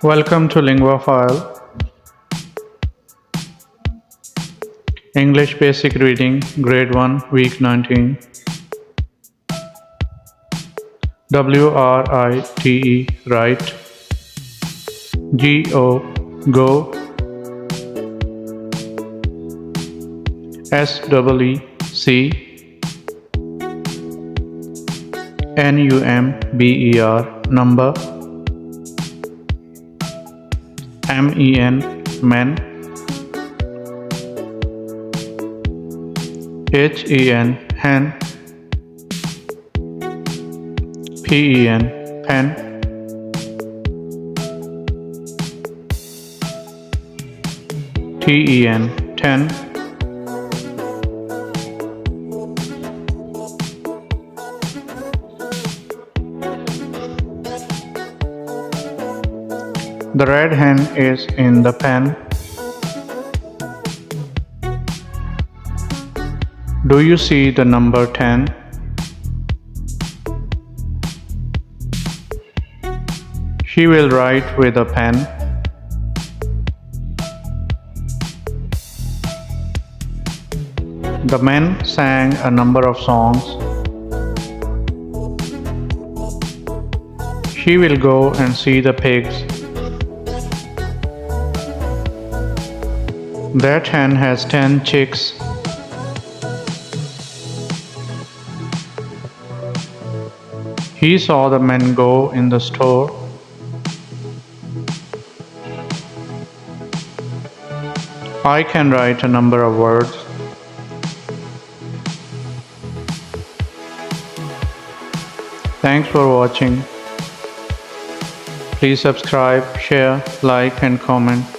Welcome to Linguaphile, English Basic Reading, Grade 1, Week 19. WRITE, write. GO, go. SEEC, NUMBER, number. MEN, men. HEN, hen. PEN, pen. TEN, ten. The red hen is in the pen. Do you see the number 10? She will write with a pen. The men sang a number of songs. She will go and see the pigs. That hen has 10 chicks. He saw the men go in the store. I can write a number of words. Thanks for watching. Please subscribe, share, like and comment.